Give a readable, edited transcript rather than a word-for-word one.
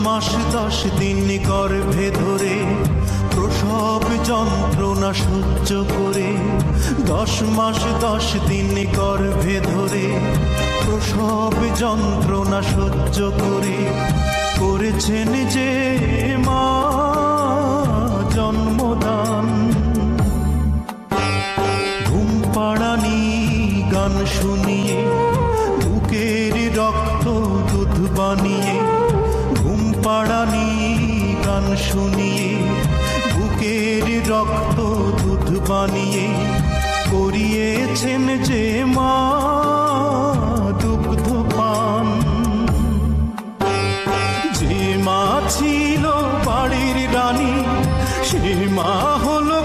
মাস 10 দিন গর্ভে ধরে প্রসব যন্ত্রণা সহ্য করে, 10 মাস 10 দিন গর্ভে ধরে প্রসব যন্ত্রণা সহ্য করে করেছেন যে মা জন্মদান। ঘুম পাড়ানি গান শুনিয়ে বুকের রক্ত দুধ বানিয়ে, ঘুম পাড়ানি গান শুনিয়ে বুকের রক্ত দুধ বানিয়ে করিয়েছেন যে মা দুগ্ধ পান। যে মা ছিল বাড়ির রানী, সে মা হলো